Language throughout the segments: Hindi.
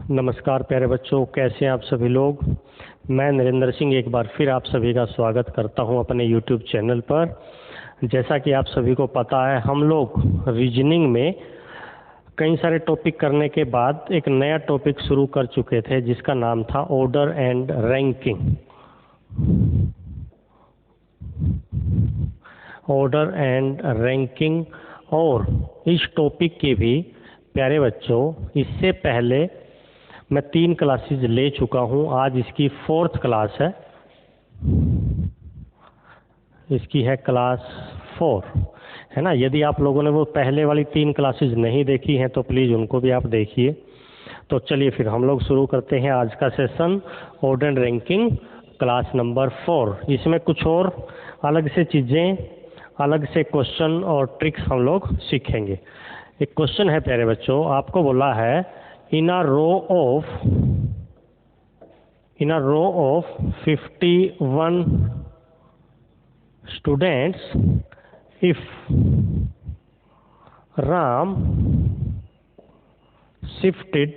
नमस्कार प्यारे बच्चों, कैसे हैं आप सभी लोग। मैं नरेंद्र सिंह एक बार फिर आप सभी का स्वागत करता हूं अपने YouTube चैनल पर। जैसा कि आप सभी को पता है, हम लोग रीजनिंग में कई सारे टॉपिक करने के बाद एक नया टॉपिक शुरू कर चुके थे जिसका नाम था order and ranking. Order and ranking. और इस टॉपिक की भी प्यारे बच्चों इससे पहले मैं 3 क्लासेस ले चुका हूँ। आज इसकी 4th क्लास है, इसकी है क्लास 4, है ना। यदि आप लोगों ने वो पहले वाली 3 क्लासेस नहीं देखी हैं तो प्लीज़ उनको भी आप देखिए। तो चलिए फिर हम लोग शुरू करते हैं आज का session, order and ranking class number 4। इसमें कुछ और अलग से चीज़ें, अलग से क्वेश्चन और ट्रिक्स हम लोग सीखेंगे। एक क्वेश्चन है प्यारे बच्चों, आपको बोला है in a row of 51 students, if Ram shifted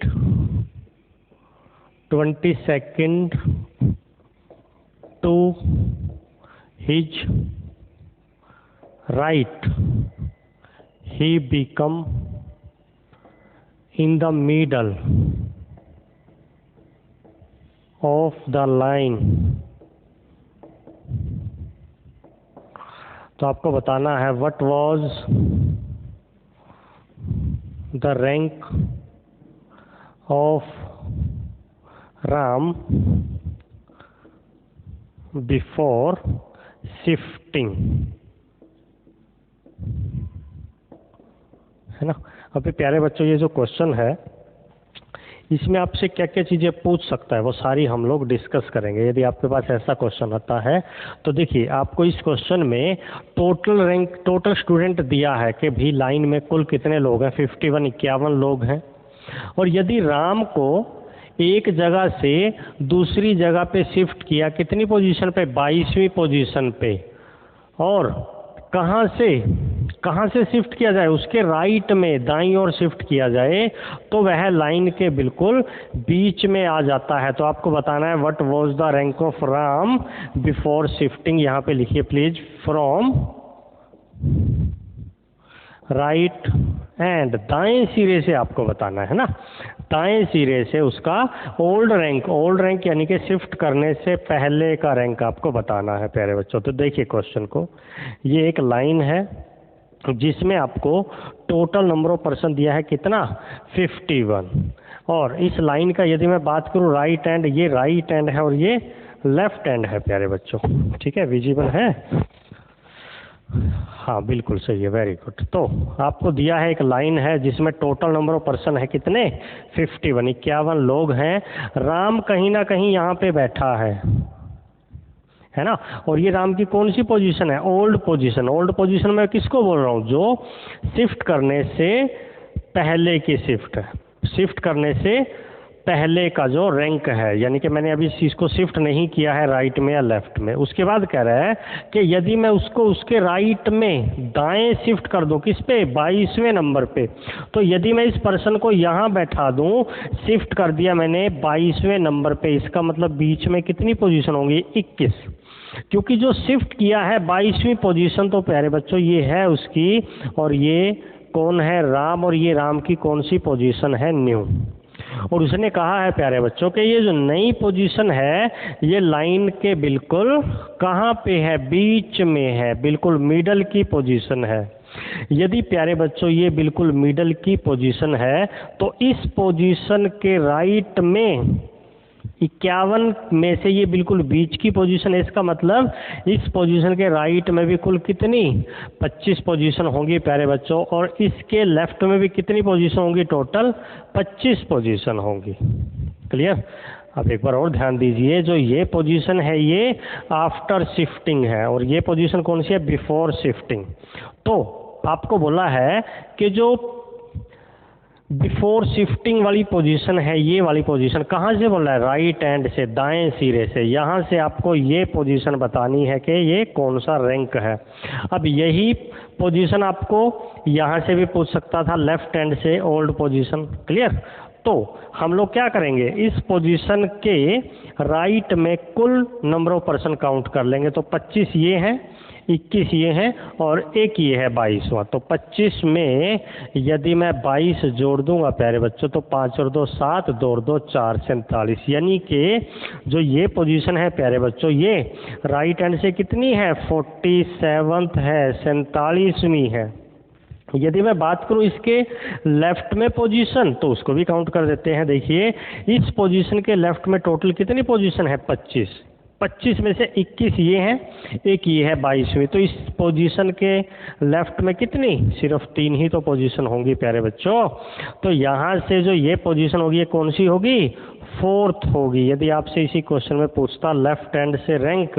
22nd to his right, he become in the middle of the line। तो आपको बताना है what was the rank of Ram before shifting, है ना। अभी प्यारे बच्चों ये जो क्वेश्चन है इसमें आपसे क्या क्या चीज़ें पूछ सकता है वो सारी हम लोग डिस्कस करेंगे। यदि आपके पास ऐसा क्वेश्चन आता है तो देखिए, आपको इस क्वेश्चन में टोटल स्टूडेंट दिया है कि भी लाइन में कुल कितने लोग हैं, 51 लोग हैं। और यदि राम को एक जगह से दूसरी जगह पे शिफ्ट किया, कितनी पोजीशन पे, 22वीं पोजीशन पे, और कहाँ से शिफ्ट किया जाए, उसके राइट में दाईं ओर शिफ्ट किया जाए तो वह लाइन के बिल्कुल बीच में आ जाता है। तो आपको बताना है what was the rank of Ram before shifting. यहाँ पे लिखिए प्लीज, फ्रॉम राइट एंड, दाएं सिरे से आपको बताना है ना, दाएं सिरे से उसका ओल्ड रैंक यानी कि शिफ्ट करने से पहले का रैंक आपको बताना है प्यारे बच्चों। तो देखिए क्वेश्चन को, ये एक लाइन है जिसमें आपको टोटल नंबर ऑफ पर्सन दिया है कितना, 51। और इस लाइन का यदि मैं बात करूं राइट एंड, ये राइट एंड है और ये लेफ्ट एंड है प्यारे बच्चों, ठीक है, विजिबल है, हाँ बिल्कुल सही है, वेरी गुड। तो आपको दिया है एक लाइन है जिसमें टोटल नंबर ऑफ पर्सन है कितने, 51 लोग हैं। राम कहीं ना कहीं यहाँ पे बैठा है ना। और ये राम की कौन सी पोजीशन है, ओल्ड पोजीशन। ओल्ड पोजीशन में किसको बोल रहा हूँ, जो शिफ्ट करने से पहले की शिफ्ट करने से पहले का जो रैंक है, यानी कि मैंने अभी इस चीज़ को शिफ्ट नहीं किया है राइट में या लेफ्ट में। उसके बाद कह रहा है कि यदि मैं उसको उसके राइट में दाएं शिफ्ट कर दूं, किस पे, 22वें नंबर पे, तो यदि मैं इस पर्सन को यहाँ बैठा दूं, शिफ्ट कर दिया मैंने 22वें नंबर पे, इसका मतलब बीच में कितनी पोजीशन होंगी, 21, क्योंकि जो शिफ्ट किया है 22वीं पोजीशन तो प्यारे बच्चों ये है उसकी, और ये कौन है, राम, और ये राम की कौन सी पोजीशन है, न्यू। और उसने कहा है प्यारे बच्चों कि ये जो नई पोजीशन है ये लाइन के बिल्कुल कहाँ पे है, बीच में है, बिल्कुल मिडल की पोजीशन है। यदि प्यारे बच्चों ये बिल्कुल मिडल की पोजीशन है तो इस पोजीशन के राइट में 51 में से ये बिल्कुल बीच की पोजीशन है। इसका मतलब इस पोजीशन के राइट में भी कुल कितनी, 25 पोजीशन होंगी प्यारे बच्चों, और इसके लेफ्ट में भी कितनी पोजीशन होंगी, टोटल 25 पोजीशन होंगी। क्लियर। अब एक बार और ध्यान दीजिए, जो ये पोजीशन है ये आफ्टर शिफ्टिंग है और ये पोजीशन कौन सी है, बिफोर शिफ्टिंग। तो आपको बोला है कि जो बिफोर शिफ्टिंग वाली पोजीशन है, ये वाली पोजीशन कहाँ से बोल रहा है, राइट हैंड से, दाएं सिरे से, यहाँ से आपको ये पोजीशन बतानी है कि ये कौन सा रैंक है। अब यही पोजीशन आपको यहाँ से भी पूछ सकता था, लेफ्ट हैंड से, ओल्ड पोजीशन। क्लियर। तो हम लोग क्या करेंगे, इस पोजीशन के राइट में कुल नंबर ऑफ पर्सन काउंट कर लेंगे। तो 25 ये हैं, 21 ये हैं और एक ये है 22वां। तो 25 में यदि मैं 22 जोड़ दूंगा प्यारे बच्चों, तो 5 और 2 7, 2 और 2 4, 47। यानी कि जो ये पोजीशन है प्यारे बच्चों, ये राइट हैंड से कितनी है, 47th है, 47वीं है। यदि मैं बात करूं इसके लेफ्ट में पोजीशन, तो उसको भी काउंट कर देते हैं। देखिए इस पोजीशन के लेफ्ट में टोटल कितनी पोजीशन है, 25। 25 में से 21 ये हैं, एक ये है 22वीं। तो इस पोजीशन के लेफ्ट में कितनी, सिर्फ 3 ही तो पोजीशन होंगी प्यारे बच्चों। तो यहाँ से जो ये पोजीशन होगी ये कौन सी होगी, 4th होगी। यदि आपसे इसी क्वेश्चन में पूछता लेफ्ट हैंड से रैंक,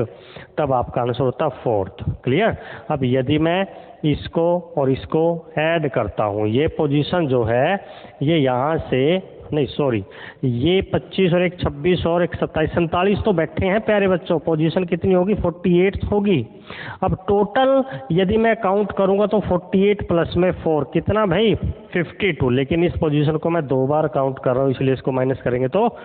तब आपका आंसर होता 4th। क्लियर। अब यदि मैं इसको और इसको ऐड करता हूँ, ये पोजीशन जो है ये यहाँ से नहीं सॉरी, ये 25 और एक 26 और एक 27, 47 तो बैठे हैं प्यारे बच्चों। पोजीशन कितनी होगी, 48 होगी। अब टोटल यदि मैं काउंट करूंगा तो 48 प्लस में 4 कितना भाई, 52। लेकिन इस पोजीशन को मैं 2 बार काउंट कर रहा हूँ, इसलिए इसको माइनस करेंगे तो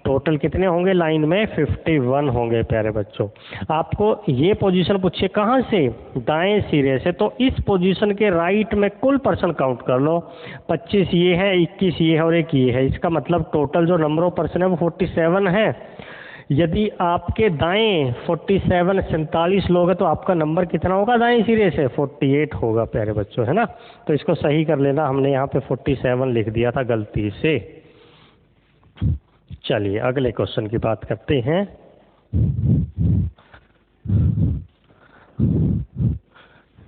टोटल कितने होंगे लाइन में, 51 होंगे प्यारे बच्चों। आपको ये पोजीशन पूछिए कहाँ से, दाएं सिरे से। तो इस पोजीशन के राइट में कुल पर्सन काउंट कर लो। 25 ये है, 21 ये है और एक ये है। इसका मतलब टोटल जो नंबर ऑफ पर्सन है वो 47 है। यदि आपके दाएं 47 47 लोग हैं, तो आपका नंबर कितना होगा दाएं सिरे से, 48 होगा प्यारे बच्चों, है ना। तो इसको सही कर लेना, हमने यहाँ पे 47 लिख दिया था गलती से। चलिए अगले क्वेश्चन की बात करते हैं।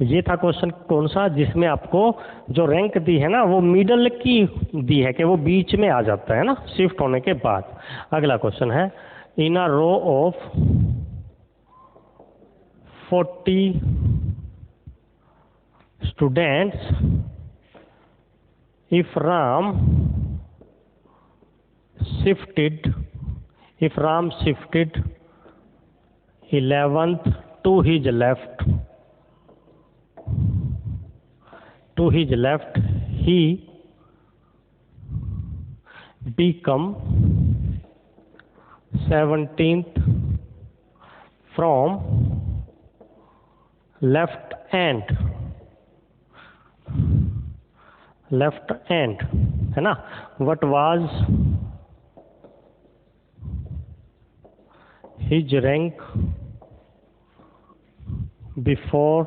ये था क्वेश्चन कौन सा, जिसमें आपको जो रैंक दी है ना वो मिडल की दी है, कि वो बीच में आ जाता है ना शिफ्ट होने के बाद। अगला क्वेश्चन है, in a row of 40 students, if Ram shifted 11th to his left, he become 17th from left hand, है ना। What was his rank before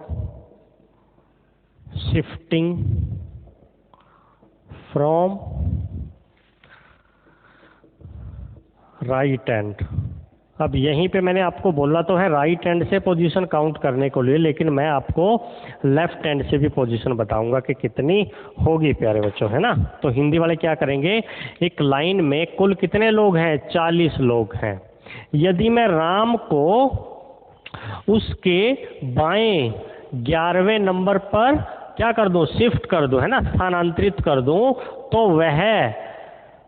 shifting from right hand? अब यहीं पे मैंने आपको बोला तो है राइट हैंड से पोजीशन काउंट करने को लिए, लेकिन मैं आपको लेफ्ट हैंड से भी पोजीशन बताऊंगा कि कितनी होगी प्यारे बच्चों, है ना। तो हिंदी वाले क्या करेंगे, एक लाइन में कुल कितने लोग हैं, 40 लोग हैं। यदि मैं राम को उसके बाएं 11वें नंबर पर क्या कर दूं, शिफ्ट कर दूं, है ना, स्थानांतरित कर दूं, तो वह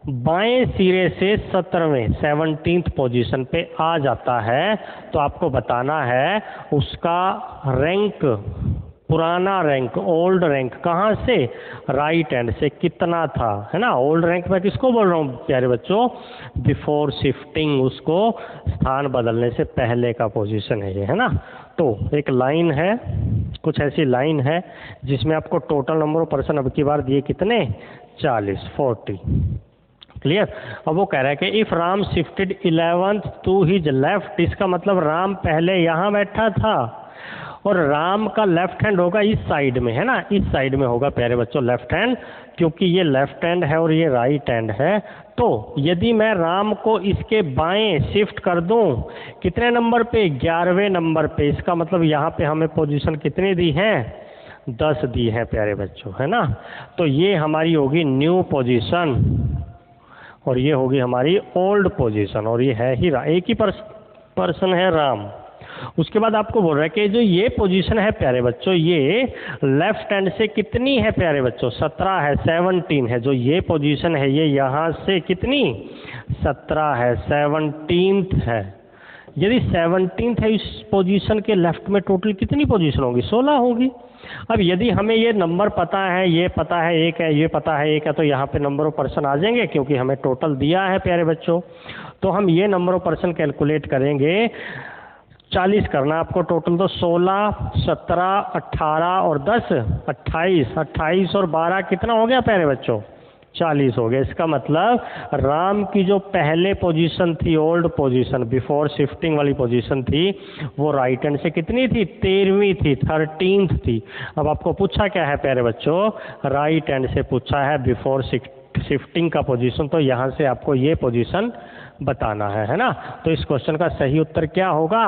बाएं सिरे से 17th पोजीशन पे आ जाता है। तो आपको बताना है उसका रैंक, पुराना रैंक, ओल्ड रैंक कहाँ से, राइट हैंड से कितना था, है ना। ओल्ड रैंक मैं किसको बोल रहा हूँ प्यारे बच्चों, बिफोर शिफ्टिंग, उसको स्थान बदलने से पहले का पोजीशन है ये, है ना। तो एक लाइन है, कुछ ऐसी लाइन है जिसमें आपको टोटल नंबर ऑफ पर्सन अब की बार दिए कितने, 40। क्लियर। अब वो कह रहा है कि if Ram shifted 11th to his left, इसका मतलब राम पहले यहाँ बैठा था और राम का लेफ्ट हैंड होगा इस साइड में, है ना, इस साइड में होगा प्यारे बच्चों लेफ्ट हैंड, क्योंकि ये लेफ्ट हैंड है और ये राइट हैंड है। तो यदि मैं राम को इसके बाएं शिफ्ट कर दूं, कितने नंबर पे, 11वें नंबर पे, इसका मतलब यहाँ पे हमें पोजीशन कितनी दी है, 10 दी है प्यारे बच्चों, है ना। तो ये हमारी होगी न्यू पोजीशन और ये होगी हमारी ओल्ड पोजीशन, और ये है ही एक ही पर्सन है राम। उसके बाद आपको बोल रहा है कि जो ये पोजीशन है प्यारे बच्चों, ये लेफ्ट हैंड से कितनी है प्यारे बच्चों, 17 है, 17 है। जो ये पोजीशन है ये यहाँ से कितनी, 17 है, 17th है। यदि 17th है इस पोजीशन के लेफ्ट में, टोटल कितनी पोजीशन होगी, 16 होगी। अब यदि हमें ये नंबर पता है, ये पता है एक है, ये पता है एक है, तो यहाँ पे नंबर ऑफ पर्सन आ जाएंगे क्योंकि हमें टोटल दिया है प्यारे बच्चों। तो हम ये नंबर ऑफ पर्सन कैलकुलेट करेंगे। 40 करना आपको टोटल, तो 16, 17, 18 और 10 28, 28 और 12 कितना हो गया प्यारे बच्चों? 40 हो गया। इसका मतलब राम की जो पहले पोजीशन थी, ओल्ड पोजीशन बिफोर शिफ्टिंग वाली पोजीशन थी, वो राइट हैंड से कितनी थी? 13वीं थी, 13th थी। अब आपको पूछा क्या है प्यारे बच्चों? राइट हैंड से पूछा है बिफोर शिफ्टिंग का पोजीशन, तो यहाँ से आपको ये पोजीशन बताना है ना। तो इस क्वेश्चन का सही उत्तर क्या होगा?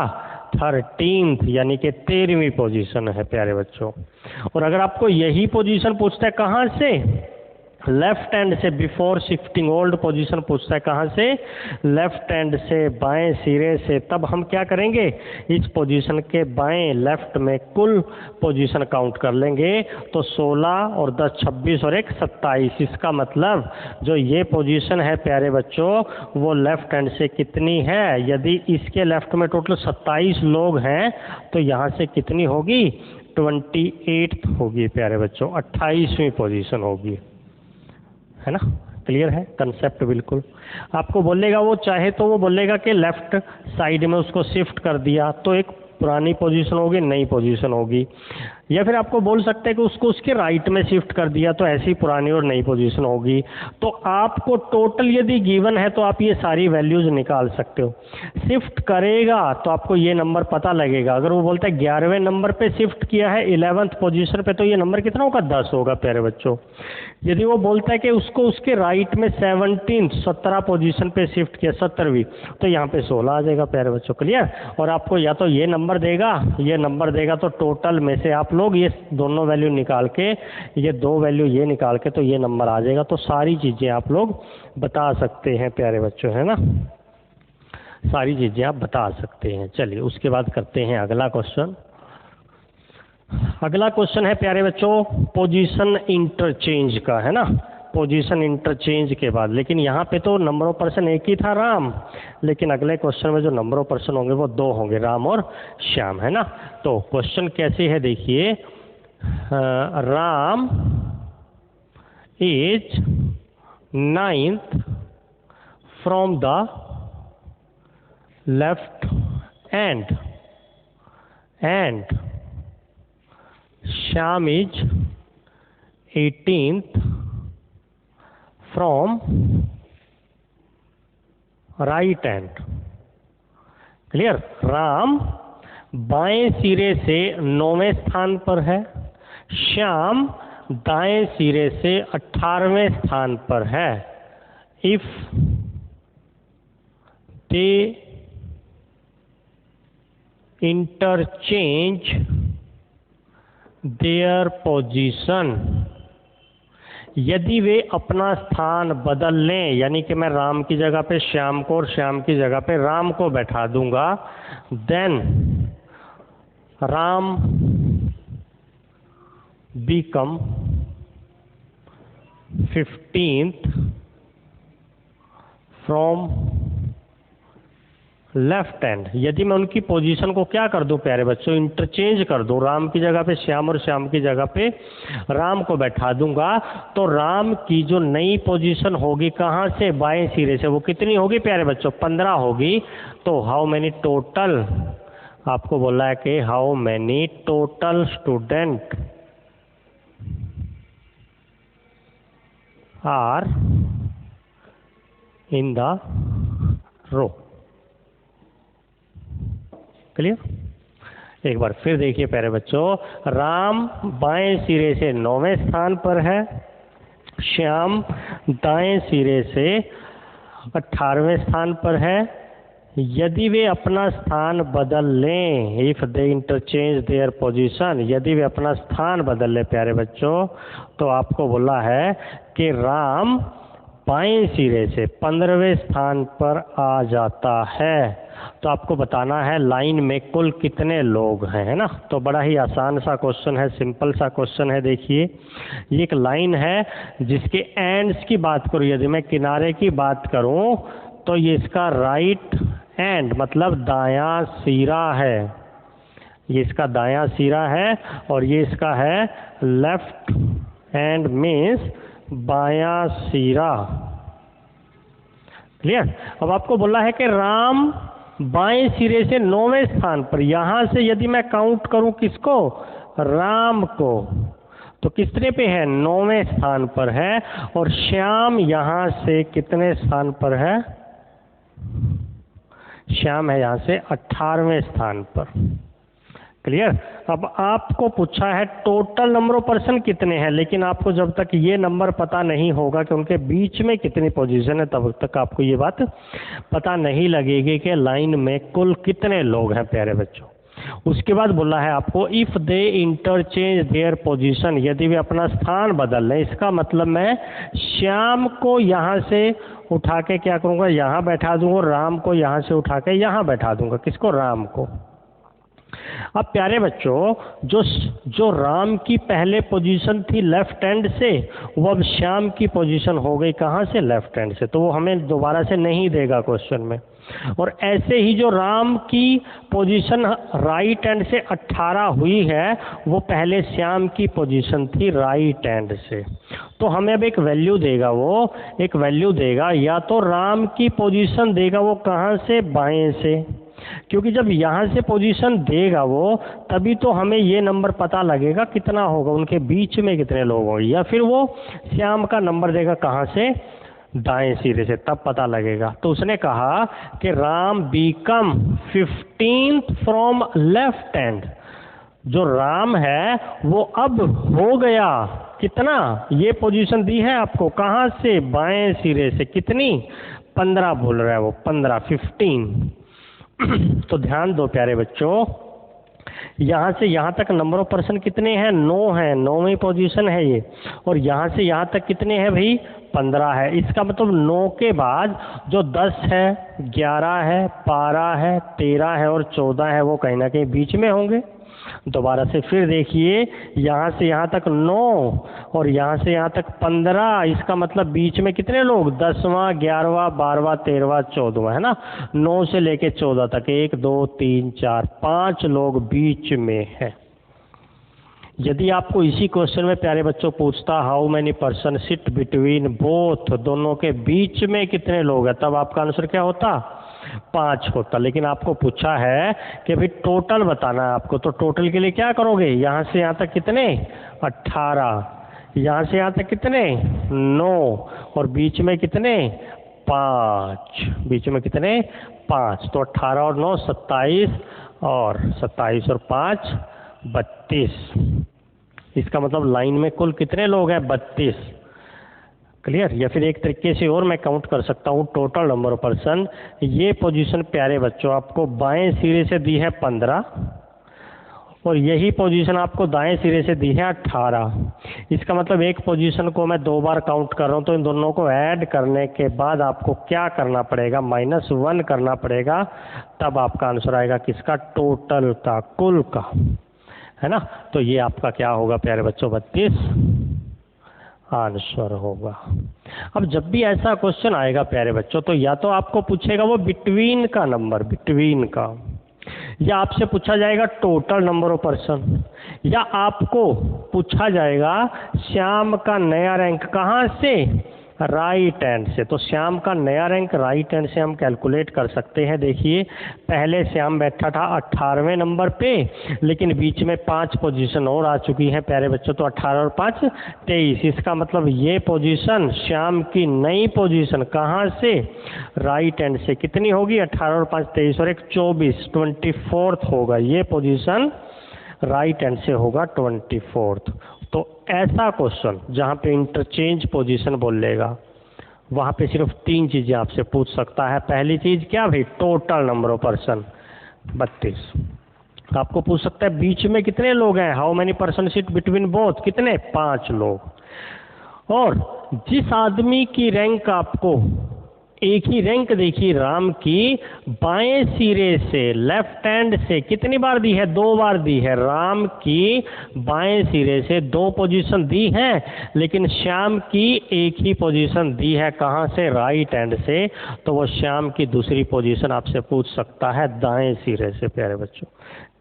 13th, यानी कि 13वीं पोजीशन है प्यारे बच्चों। और अगर आपको यही पोजीशन पूछता है कहाँ से? लेफ्ट हैंड से, बिफोर शिफ्टिंग ओल्ड पोजीशन पूछता है कहाँ से? लेफ्ट हैंड से, बाएं सिरे से। तब हम क्या करेंगे? इस पोजीशन के बाएं लेफ्ट में कुल पोजीशन काउंट कर लेंगे, तो 16 और 10 26 और 1 27। इसका मतलब जो ये पोजीशन है प्यारे बच्चों, वो लेफ्ट हैंड से कितनी है? यदि इसके लेफ्ट में टोटल 27 लोग हैं, तो यहाँ से कितनी होगी? 28 होगी प्यारे बच्चों, 28वीं पोजीशन होगी, है ना। क्लियर है कंसेप्ट? बिल्कुल। आपको बोलेगा वो, चाहे तो वो बोलेगा कि लेफ्ट साइड में उसको शिफ्ट कर दिया, तो एक पुरानी पोजीशन होगी, नई पोजीशन होगी। या फिर आपको बोल सकते हैं कि उसको उसके राइट में शिफ्ट कर दिया, तो ऐसी पुरानी और नई पोजीशन होगी। तो आपको टोटल यदि गिवन है तो आप ये सारी वैल्यूज निकाल सकते हो। शिफ्ट करेगा तो आपको ये नंबर पता लगेगा। अगर वो बोलता है 11वें नंबर पे शिफ्ट किया है 11th पोजीशन पे, तो ये नंबर कितना होगा? 10 होगा प्यारे बच्चों। यदि वो बोलता है कि उसको उसके राइट में 17 पोजीशन पे शिफ्ट किया, 17वीं, तो यहाँ पे 16 आ जाएगा प्यारे बच्चों। क्लियर? और आपको या तो ये नंबर देगा, ये नंबर देगा, तो टोटल में से आप लोग ये दोनों वैल्यू निकाल के, ये दो वैल्यू ये निकाल के, तो ये नंबर आ जाएगा। तो सारी चीज़ें आप लोग बता सकते हैं प्यारे बच्चों, है ना। सारी चीज़ें आप बता सकते हैं। चलिए उसके बाद करते हैं अगला क्वेश्चन। अगला क्वेश्चन है प्यारे बच्चों पोजीशन इंटरचेंज का, है ना। पोजीशन इंटरचेंज के बाद, लेकिन यहाँ पे तो नंबर ऑफ पर्सन एक ही था, राम, लेकिन अगले क्वेश्चन में जो नंबर ऑफ पर्सन होंगे वो 2 होंगे, राम और श्याम, है ना। तो क्वेश्चन कैसे है देखिए, Ram is 9th from the left hand and Shyam is 18th from right hand. Clear? Ram बाएं सिरे से 9वें स्थान पर है, श्याम दाएं सिरे से 18वें स्थान पर है। If they interchange their position, यदि वे अपना स्थान बदल लें, यानी कि मैं राम की जगह पे श्याम को और श्याम की जगह पे राम को बैठा दूंगा, then Ram become 15th from left hand. यदि मैं उनकी पोजीशन को क्या कर दूं प्यारे बच्चों? इंटरचेंज कर दूं, राम की जगह पे श्याम और श्याम की जगह पे राम को बैठा दूंगा, तो राम की जो नई पोजीशन होगी कहाँ से? बाएं सिरे से। वो कितनी होगी प्यारे बच्चों? 15 होगी। तो हाउ मैनी टोटल, आपको बोला है कि how many total student are in the row. Clear? एक बार फिर देखिए प्यारे बच्चों, राम बाएं सिरे से 9वें स्थान पर है, श्याम दाएं सिरे से 18वें स्थान पर है। यदि वे अपना स्थान बदल लें, if they interchange their position, यदि वे अपना स्थान बदल लें प्यारे बच्चों, तो आपको बोला है कि राम बाएं सिरे से 15वें स्थान पर आ जाता है। तो आपको बताना है लाइन में कुल कितने लोग हैं, है ना। तो बड़ा ही आसान सा क्वेश्चन है, सिंपल सा क्वेश्चन है। देखिए ये एक लाइन है जिसके एंड्स की बात करूँ, यदि मैं किनारे की बात करूँ, तो ये इसका राइट एंड मतलब दायां सिरा है। ये इसका दायां सिरा है और ये इसका है लेफ्ट हैंड मीन्स बायां सिरा। क्लियर। अब आपको बोला है कि राम बाएं सिरे से 9वें स्थान पर, यहां से यदि मैं काउंट करूं किसको, राम को, तो कितने पे है, 9वें स्थान पर है। और श्याम यहां से कितने स्थान पर है, श्याम है यहां से 18वें स्थान पर। क्लियर। अब आपको पूछा है टोटल नंबर ऑफ पर्सन कितने हैं, लेकिन आपको जब तक ये नंबर पता नहीं होगा कि उनके बीच में कितनी पोजीशन है, तब तक आपको ये बात पता नहीं लगेगी कि लाइन में कुल कितने लोग हैं प्यारे बच्चों। उसके बाद बोला है आपको if they interchange their position, यदि वे अपना स्थान बदल लें। इसका मतलब मैं श्याम को यहाँ से उठा के क्या करूँगा, यहाँ बैठा दूंगा, राम को यहाँ से उठा के यहाँ बैठा दूंगा। किसको, राम को। अब प्यारे बच्चों जो राम की पहले पोजीशन थी लेफ्ट हैंड से, वो अब श्याम की पोजीशन हो गई कहाँ से, लेफ्ट हैंड से, तो वो हमें दोबारा से नहीं देगा क्वेश्चन में। और ऐसे ही जो राम की पोजीशन राइट हैंड से 18 हुई है, वो पहले श्याम की पोजीशन थी राइट हैंड से। तो हमें अब एक वैल्यू देगा, वो एक वैल्यू देगा, या तो राम की पोजीशन देगा वो कहाँ से, बाएं से, क्योंकि जब यहाँ से पोजीशन देगा वो, तभी तो हमें ये नंबर पता लगेगा कितना होगा, उनके बीच में कितने लोग होंगे। या फिर वो श्याम का नंबर देगा कहाँ से, दाएं सिरे से, तब पता लगेगा। तो उसने कहा कि Ram become 15th from left hand, जो राम है वो अब हो गया कितना, ये पोजीशन दी है आपको कहाँ से, बाएं सिरे से, कितनी, 15 बोल रहा है वो, 15। तो ध्यान दो प्यारे बच्चों, यहाँ से यहाँ तक नंबर ऑफ पर्सन कितने हैं, 9 है, 9वीं पोजीशन है ये। और यहाँ से यहाँ तक कितने हैं भाई, 15 है। इसका मतलब 9 के बाद जो 10 है, 11 है, 12 है, 13 है और 14 है, वो कहीं ना कहीं बीच में होंगे। दोबारा से फिर देखिए, यहाँ से यहाँ तक 9 और यहाँ से यहाँ तक 15, इसका मतलब बीच में कितने लोग, 10वां, 11वां, 12वां, 13वां, 14वां, है ना। 9 से लेके 14 तक 1 2 3 4 5 लोग बीच में है। यदि आपको इसी क्वेश्चन में प्यारे बच्चों पूछता how many person sit between both, दोनों के बीच में कितने लोग हैं, तब आपका आंसर क्या होता, 5 होता। लेकिन आपको पूछा है कि भाई टोटल बताना है आपको, तो टोटल के लिए क्या करोगे, यहाँ से यहाँ तक कितने, 18, यहाँ से यहाँ तक कितने, 9 और बीच में कितने, 5, बीच में कितने, 5। तो 18 और 9 27 और 27 और 5 32। इसका मतलब लाइन में कुल कितने लोग हैं, 32। क्लियर। या फिर एक तरीके से और मैं काउंट कर सकता हूँ टोटल नंबर ऑफ पर्सन। ये पोजीशन प्यारे बच्चों आपको बाएं सिरे से दी है 15 और यही पोजीशन आपको दाएं सिरे से दी है 18। इसका मतलब एक पोजीशन को मैं 2 बार काउंट कर रहा हूँ, तो इन दोनों को ऐड करने के बाद आपको क्या करना पड़ेगा, -1 करना पड़ेगा, तब आपका आंसर आएगा किसका, टोटल का, कुल का, है ना। तो ये आपका क्या होगा प्यारे बच्चों, 32 आंसर होगा। अब जब भी ऐसा क्वेश्चन आएगा प्यारे बच्चों, तो या तो आपको पूछेगा वो बिटवीन का नंबर, बिटवीन का, या आपसे पूछा जाएगा टोटल नंबर ऑफ पर्सन, या आपको पूछा जाएगा श्याम का नया रैंक कहाँ से, राइट हैंड से। तो श्याम का नया रैंक राइट हैंड से हम कैलकुलेट कर सकते हैं। देखिए पहले श्याम बैठा था 18वें नंबर पे, लेकिन बीच में 5 पोजीशन और आ चुकी हैं प्यारे बच्चों, तो 18 और 5 23। इसका मतलब ये पोजीशन श्याम की नई पोजीशन कहाँ से, राइट हैंड से, कितनी होगी, 18 और 5 23 और 1 24, 24th होगा। ये पोजीशन राइट हैंड से होगा 24th। तो ऐसा क्वेश्चन जहाँ पे इंटरचेंज पोजीशन बोलेगा, वहाँ पे सिर्फ 3 चीज़ें आपसे पूछ सकता है। पहली चीज़ क्या भाई, टोटल नंबर ऑफ पर्सन 32। आपको पूछ सकता है बीच में कितने लोग हैं, how many person sit between both, कितने, 5 लोग। और जिस आदमी की रैंक आपको एक ही रैंक देखिए राम की, बाएं सिरे से, लेफ्ट हैंड से कितनी बार दी है, 2 बार दी है। राम की बाएं सिरे से 2 पोजीशन दी है, लेकिन श्याम की एक ही पोजीशन दी है, कहाँ से, राइट हैंड से। तो वो श्याम की दूसरी पोजीशन आपसे पूछ सकता है दाएं सिरे से प्यारे बच्चों।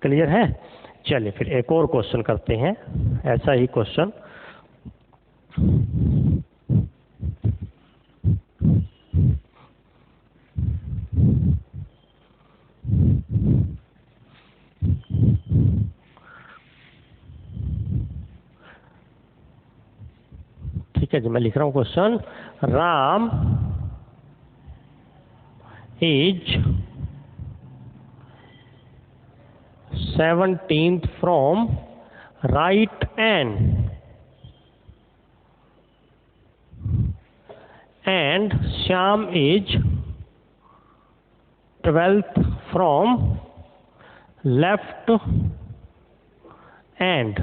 क्लियर है। चलिए फिर एक और क्वेश्चन करते हैं, ऐसा ही क्वेश्चन। ठीक है जी, मैं लिख रहा हूँ question. Ram is 17th from right hand and Shyam is 12th from left hand.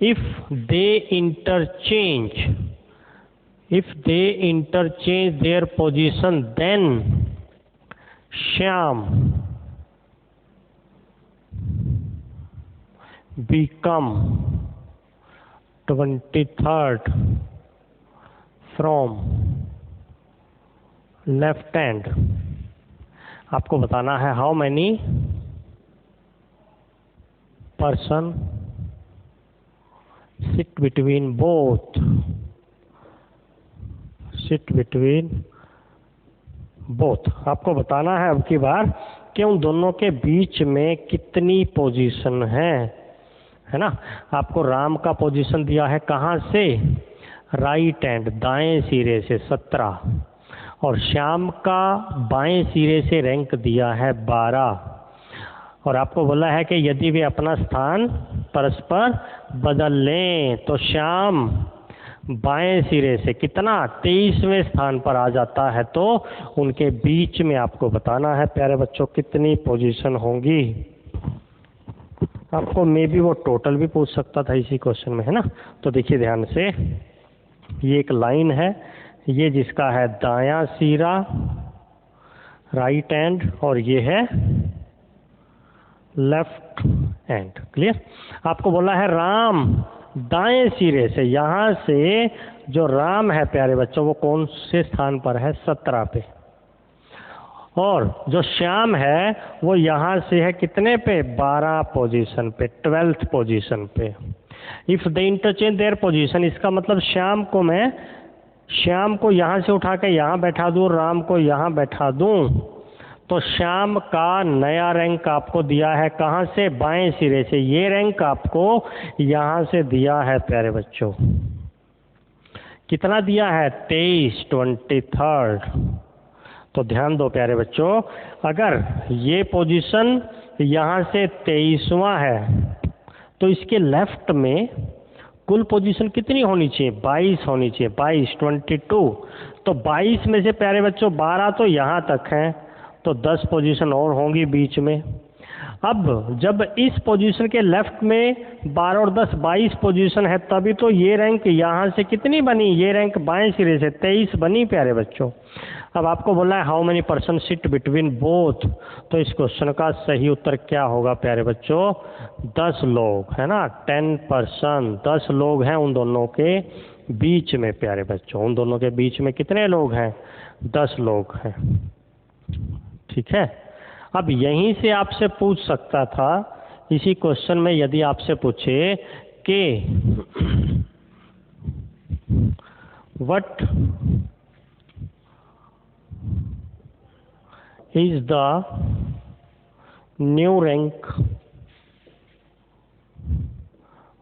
If they interchange their position, then Shyam become 23rd from left hand. आपको बताना है how many person sit between both, आपको बताना है अब की बार कि उन दोनों के बीच में कितनी पोजीशन है ना। आपको राम का पोजीशन दिया है कहाँ से, राइट हैंड दाएं सिरे से 17, और श्याम का बाएं सिरे से रैंक दिया है 12, और आपको बोला है कि यदि वे अपना स्थान परस्पर बदल लें तो श्याम बाएं सिरे से कितना 23वें स्थान पर आ जाता है, तो उनके बीच में आपको बताना है प्यारे बच्चों कितनी पोजीशन होंगी। आपको मे बी वो टोटल भी पूछ सकता था इसी क्वेश्चन में, है ना। तो देखिए ध्यान से, ये एक लाइन है, ये जिसका है दायां सिरा राइट हैंड और ये है लेफ्ट हैंड। क्लियर। आपको बोला है राम दाएं सिरे से, यहाँ से जो राम है प्यारे बच्चों वो कौन से स्थान पर है, 17 पे, और जो श्याम है वो यहाँ से है कितने पे, 12 पोजीशन पे, 12th पोजीशन पे। If they interchange their position, इसका मतलब श्याम को यहाँ से उठा के यहाँ बैठा दूँ, राम को यहाँ बैठा दूँ, तो श्याम का नया रैंक आपको दिया है कहाँ से, बाएं सिरे से। ये रैंक आपको यहाँ से दिया है प्यारे बच्चों, कितना दिया है, 23rd। तो ध्यान दो प्यारे बच्चों, अगर ये पोजीशन यहाँ से 23वां है तो इसके लेफ्ट में कुल पोजीशन कितनी होनी चाहिए, 22 होनी चाहिए, 22। तो 22 में से प्यारे बच्चों 12 तो यहाँ तक हैं, तो 10 पोजीशन और होंगी बीच में। अब जब इस पोजीशन के लेफ्ट में 12 और 10 22 पोजीशन है, तभी तो ये रैंक यहाँ से कितनी बनी, ये रैंक बाएं सिरे से 23 बनी प्यारे बच्चों। अब आपको बोला है how many person sit between both, तो इस क्वेश्चन का सही उत्तर क्या होगा प्यारे बच्चों, 10 लोग, है ना, 10 पर्सन, 10 लोग हैं उन दोनों के बीच में प्यारे बच्चों। उन दोनों के बीच में कितने लोग हैं, 10 लोग हैं। ठीक है। अब यहीं से आपसे पूछ सकता था इसी क्वेश्चन में, यदि आपसे पूछे कि what is the new rank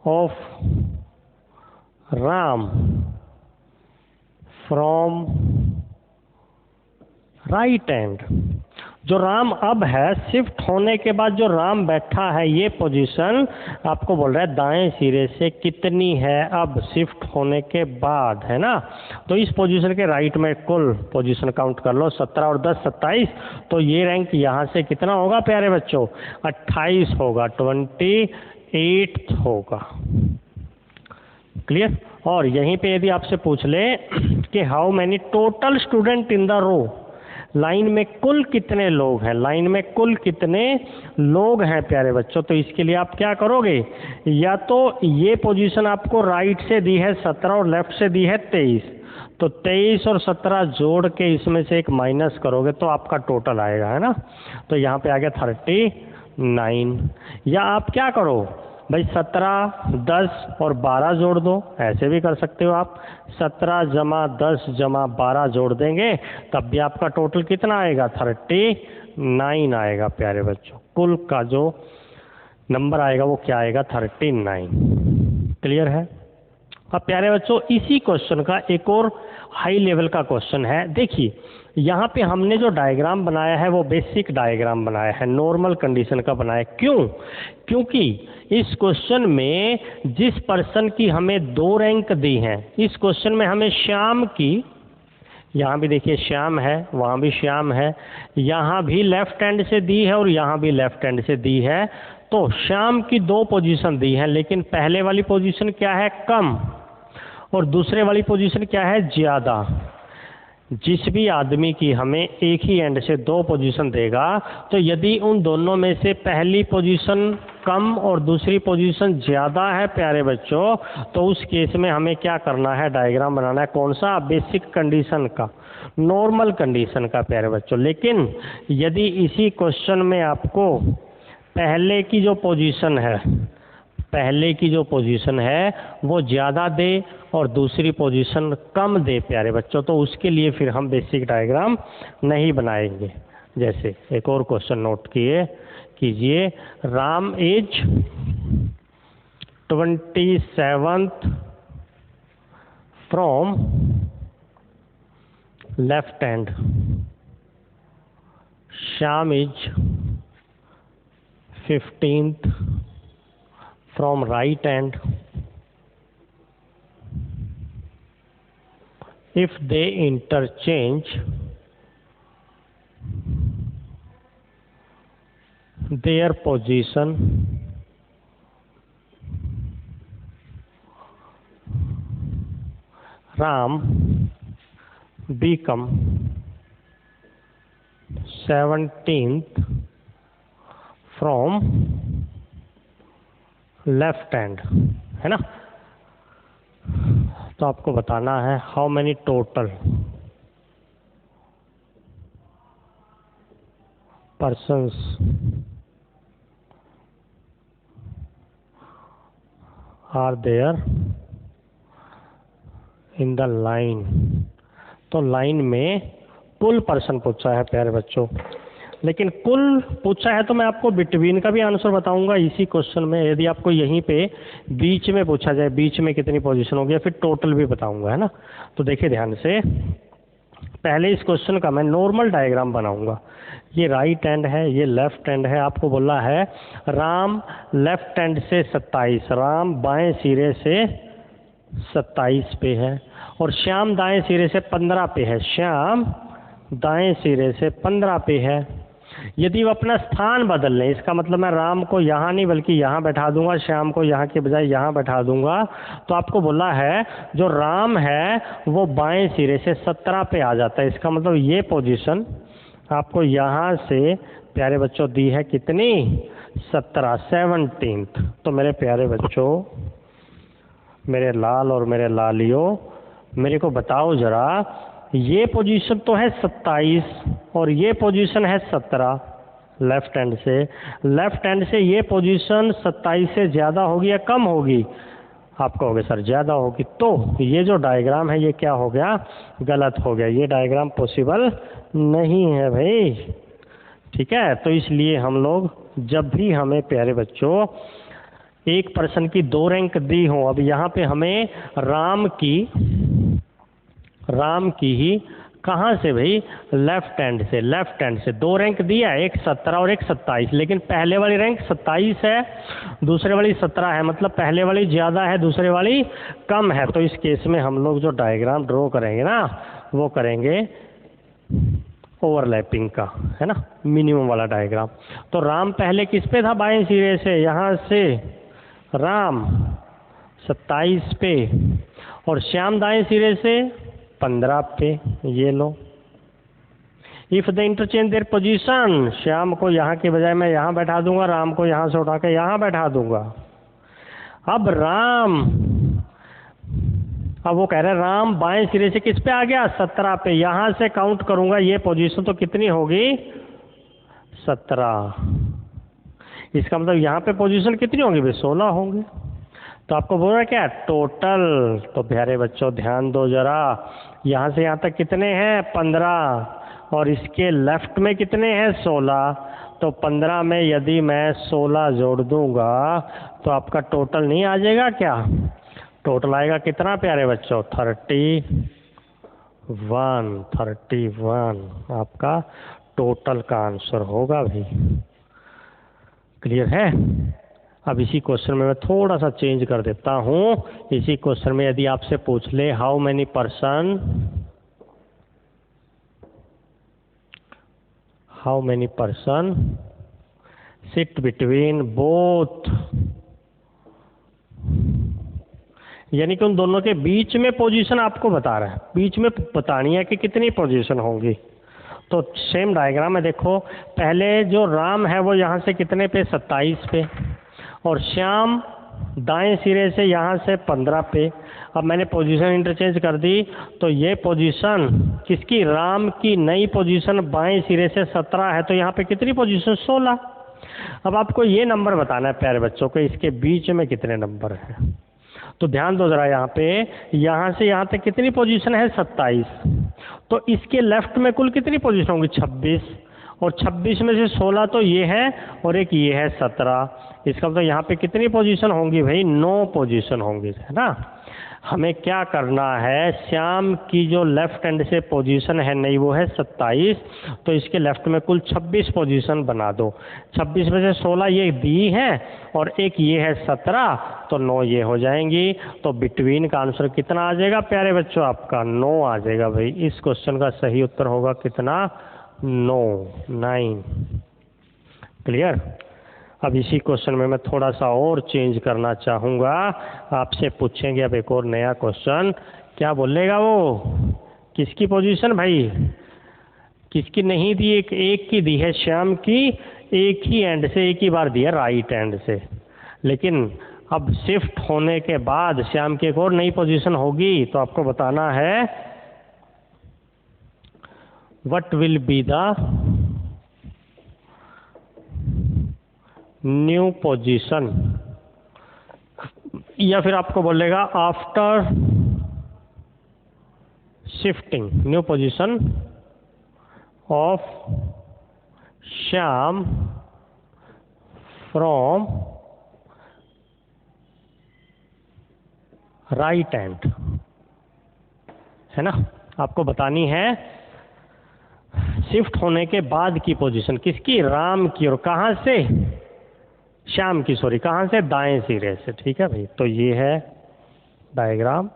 of Ram from right hand. जो राम अब है, शिफ्ट होने के बाद जो राम बैठा है, ये पोजीशन आपको बोल रहा है दाएं सिरे से कितनी है अब शिफ्ट होने के बाद, है ना। तो इस पोजीशन के राइट में कुल पोजीशन काउंट कर लो, 17 और 10 27, तो ये रैंक यहाँ से कितना होगा प्यारे बच्चों, 28 होगा, 28th होगा। क्लियर। और यहीं पे यदि आपसे पूछ ले कि how many total student in the row, line में कुल कितने लोग हैं, लाइन में कुल कितने लोग हैं प्यारे बच्चों, तो इसके लिए आप क्या करोगे, या तो ये पोजीशन आपको राइट से दी है 17 और लेफ्ट से दी है 23, तो 23 और 17 जोड़ के इसमें से एक माइनस करोगे तो आपका टोटल आएगा, है ना। तो यहाँ पे आ गया 30, 9। या आप क्या करो भाई, 17, 10 और 12 जोड़ दो, ऐसे भी कर सकते हो आप। 17 जमा 10 जमा 12 जोड़ देंगे तब भी आपका टोटल कितना आएगा, 39 आएगा प्यारे बच्चों। कुल का जो नंबर आएगा वो क्या आएगा, 39। क्लियर है। अब प्यारे बच्चों इसी क्वेश्चन का एक और हाई लेवल का क्वेश्चन है। देखिए यहाँ पे हमने जो डायग्राम बनाया है वो बेसिक डायग्राम बनाया है, नॉर्मल कंडीशन का बनाया है। क्यों? क्योंकि इस क्वेश्चन में जिस पर्सन की हमें 2 रैंक दी हैं, इस क्वेश्चन में हमें श्याम की, यहाँ भी देखिए श्याम है, वहाँ भी श्याम है, यहाँ भी लेफ्ट हैंड से दी है और यहाँ भी लेफ्ट हैंड से दी है। तो श्याम की 2 पोजीशन दी है, लेकिन पहले वाली पोजीशन क्या है, कम, और दूसरे वाली पोजीशन क्या है, ज़्यादा। जिस भी आदमी की हमें एक ही एंड से 2 पोजीशन देगा, तो यदि उन दोनों में से पहली पोजीशन कम और दूसरी पोजीशन ज़्यादा है प्यारे बच्चों, तो उस केस में हमें क्या करना है, डायग्राम बनाना है। कौन सा, बेसिक कंडीशन का, नॉर्मल कंडीशन का प्यारे बच्चों। लेकिन यदि इसी क्वेश्चन में आपको पहले की जो पोजीशन है वो ज़्यादा दे और दूसरी पोजीशन कम दे प्यारे बच्चों, तो उसके लिए फिर हम बेसिक डायग्राम नहीं बनाएंगे। जैसे एक और क्वेश्चन नोट कीजिए, Ram is 27th from left hand, Shyam is 15th from right hand. If they interchange their position, Ram become 17th from left hand, है ना। तो आपको बताना है how many total persons are there in the line. तो लाइन में कुल पर्सन पूछा है प्यारे बच्चों, लेकिन कुल पूछा है तो मैं आपको बिटवीन का भी आंसर बताऊंगा इसी क्वेश्चन में। यदि आपको यहीं पे बीच में पूछा जाए, बीच में कितनी पोजीशन होगी, फिर टोटल भी बताऊंगा, है ना। तो देखिए ध्यान से, पहले इस क्वेश्चन का मैं नॉर्मल डायग्राम बनाऊंगा। ये राइट हैंड है, ये लेफ्ट हैंड है। आपको बोला है राम लेफ्ट हैंड से 27, राम बाएं सिरे से 27 पे है, और श्याम दाएं सिरे से 15 पे है, श्याम दाएं सिरे से 15 पे है। यदि वो अपना स्थान बदल लें, इसका मतलब मैं राम को यहाँ नहीं बल्कि यहाँ बैठा दूंगा, श्याम को यहाँ के बजाय यहाँ बैठा दूंगा, तो आपको बोला है जो राम है वो बाएं सिरे से 17 पे आ जाता है। इसका मतलब ये पोजीशन आपको यहाँ से प्यारे बच्चों दी है कितनी, 17, 17th। तो मेरे प्यारे बच्चों, मेरे लाल और मेरे लालियों, मेरे को बताओ जरा, ये पोजीशन तो है 27 और ये पोजीशन है 17 लेफ्ट हैंड से। लेफ्ट हैंड से ये पोजीशन 27 से ज़्यादा होगी या कम होगी? आप कहोगे सर ज़्यादा होगी। तो ये जो डायग्राम है ये क्या हो गया, गलत हो गया, ये डायग्राम पॉसिबल नहीं है भाई। ठीक है, तो इसलिए हम लोग जब भी हमें प्यारे बच्चों एक पर्सन की 2 रैंक दी हो, अब यहाँ पे हमें राम की ही कहाँ से भाई, लेफ्ट हैंड से 2 रैंक दिया है, एक 17 और एक 27, लेकिन पहले वाली रैंक 27 है, दूसरे वाली 17 है, मतलब पहले वाली ज़्यादा है दूसरे वाली कम है। तो इस केस में हम लोग जो डायग्राम ड्रॉ करेंगे ना, वो करेंगे ओवरलैपिंग का, है ना, मिनिमम वाला डायग्राम। तो राम पहले किस पे था, बाएं सिरे से, यहाँ से राम 27 पे, और श्याम दाएं सिरे से 15 पे। ये लो, if the interchange their position, Shyam को यहाँ के बजाय मैं यहाँ बैठा दूंगा, राम को यहाँ से उठा के यहाँ बैठा दूंगा। अब वो कह रहे हैं राम बाएं सिरे से किस पे आ गया, 17 पे। यहाँ से काउंट करूंगा ये पोजीशन तो कितनी होगी, 17। इसका मतलब यहाँ पे पोजीशन कितनी होंगी भाई? 16 होंगे। तो आपको बोल रहा है क्या? टोटल। तो प्यारे बच्चों ध्यान दो जरा, यहाँ से यहाँ तक कितने हैं? 15, और इसके लेफ्ट में कितने हैं? 16। तो 15 में यदि मैं 16 जोड़ दूंगा तो आपका टोटल नहीं आ जाएगा क्या? टोटल आएगा कितना प्यारे बच्चों? 31 आपका टोटल का आंसर होगा भाई। क्लियर है? अब इसी क्वेश्चन में मैं थोड़ा सा चेंज कर देता हूँ। इसी क्वेश्चन में यदि आपसे पूछ ले how many person sit between both, यानी कि उन दोनों के बीच में पोजीशन आपको बता रहा है, बीच में बतानी है कि कितनी पोजीशन होंगी। तो सेम डायग्राम में देखो, पहले जो राम है वो यहाँ से कितने पे? 27 पे, और श्याम दाएं सिरे से यहाँ से 15 पे। अब मैंने पोजीशन इंटरचेंज कर दी, तो ये पोजीशन किसकी? राम की नई पोजीशन बाएं सिरे से 17 है, तो यहाँ पे कितनी पोजीशन? 16। अब आपको ये नंबर बताना है प्यारे बच्चों को, इसके बीच में कितने नंबर हैं। तो ध्यान दो जरा, यहाँ पे यहाँ से यहाँ तक कितनी पोजीशन है? 27। तो इसके लेफ्ट में कुल कितनी पोजीशन होंगी? 26, और 26 में से 16 तो ये है और एक ये है 17। इसका मतलब यहाँ पे कितनी पोजीशन होंगी भाई? 9 पोजीशन होंगी, है ना। हमें क्या करना है? श्याम की जो लेफ्ट हैंड से पोजीशन है नहीं वो है 27, तो इसके लेफ्ट में कुल 26 पोजीशन बना दो। 26 में से 16 ये दी है और एक ये है 17, तो 9 ये हो जाएंगी। तो बिटवीन का आंसर कितना आ जाएगा प्यारे बच्चों? आपका 9 आ जाएगा भाई। इस क्वेश्चन का सही उत्तर होगा कितना? 9। क्लियर? अब इसी क्वेश्चन में मैं थोड़ा सा और चेंज करना चाहूँगा। आपसे पूछेंगे अब एक और नया क्वेश्चन, क्या बोलेगा वो? किसकी पोजीशन भाई? किसकी नहीं दी? एक की दी है श्याम की, एक ही एंड से, एक ही बार दी है राइट एंड से। लेकिन अब शिफ्ट होने के बाद श्याम की एक और नई पोजीशन होगी, तो आपको बताना है what will be the new position, या फिर आपको बोलेगा after shifting new position of Shyam from right hand, है ना। आपको बतानी है शिफ्ट होने के बाद की पोजीशन किसकी? राम की। और कहाँ से? श्याम की, सॉरी, कहाँ से? दाएं सिरे से। ठीक है भाई। तो ये है डायग्राम।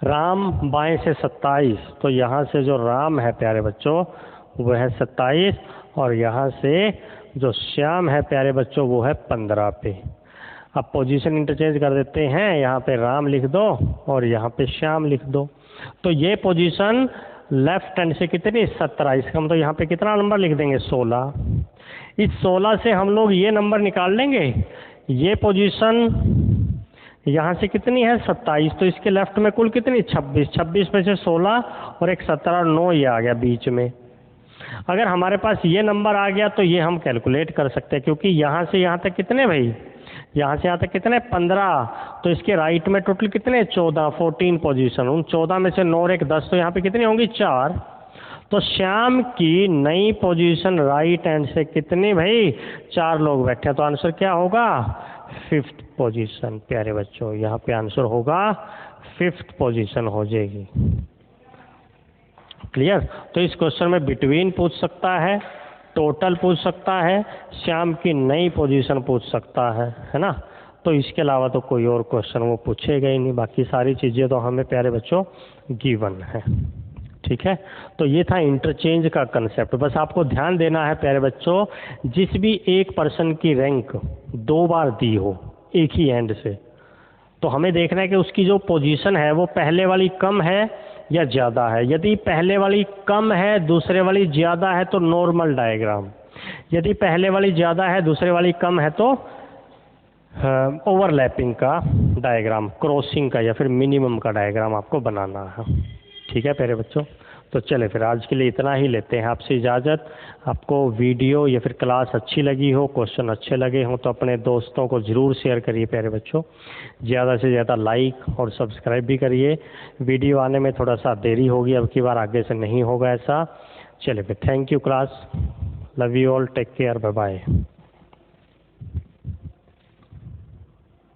राम बाएं से 27, तो यहाँ से जो राम है प्यारे बच्चों वो है 27, और यहाँ से जो श्याम है प्यारे बच्चों वो है 15 पे। अब पोजीशन इंटरचेंज कर देते हैं, यहाँ पे राम लिख दो और यहाँ पे श्याम लिख दो। तो ये पोजीशन लेफ्ट हैंड से कितनी? 17। इसका मतलब यहाँ पे कितना नंबर लिख देंगे? 16। इस 16 से हम लोग ये नंबर निकाल लेंगे। ये पोजीशन यहाँ से कितनी है? 27, तो इसके लेफ्ट में कुल कितनी? 26। 26 में से 16 और एक 17 और 9 ये आ गया बीच में। अगर हमारे पास ये नंबर आ गया तो ये हम कैलकुलेट कर सकते हैं, क्योंकि यहाँ से यहाँ तक कितने भाई? यहाँ से यहाँ तक कितने? 15। तो इसके राइट में टोटल कितने? 14 पोजीशन। उन 14 में से 9 और एक 10, तो यहाँ पे कितनी होंगी? 4। तो श्याम की नई पोजीशन राइट हैंड से कितनी भाई? 4 लोग बैठे हैं। तो आंसर क्या होगा? 5th पोजीशन प्यारे बच्चों। यहाँ पे आंसर होगा 5th पोजीशन हो जाएगी। क्लियर? तो इस क्वेश्चन में बिटवीन पूछ सकता है, टोटल पूछ सकता है, श्याम की नई पोजीशन पूछ सकता है ना। तो इसके अलावा तो कोई और क्वेश्चन वो पूछेगा ही नहीं। बाकी सारी चीज़ें तो हमें प्यारे बच्चों गिवन है। ठीक है। तो ये था इंटरचेंज का कंसेप्ट। बस आपको ध्यान देना है प्यारे बच्चों, जिस भी एक पर्सन की रैंक 2 बार दी हो एक ही एंड से, तो हमें देखना है कि उसकी जो पोजीशन है वो पहले वाली कम है या ज़्यादा है। यदि पहले वाली कम है, दूसरे वाली ज़्यादा है, तो नॉर्मल डायग्राम। यदि पहले वाली ज़्यादा है, दूसरे वाली कम है, तो ओवरलैपिंग का डायग्राम, क्रॉसिंग का या फिर मिनिमम का डायग्राम आपको बनाना है। ठीक है प्यारे बच्चों। तो चले फिर आज के लिए इतना ही लेते हैं आपसे इजाज़त। आपको वीडियो या फिर क्लास अच्छी लगी हो, क्वेश्चन अच्छे लगे हों तो अपने दोस्तों को ज़रूर शेयर करिए प्यारे बच्चों। ज़्यादा से ज़्यादा लाइक और सब्सक्राइब भी करिए। वीडियो आने में थोड़ा सा देरी होगी, अब की बार आगे से नहीं होगा ऐसा। चले फिर, thank you class, love you all, take care, bye bye.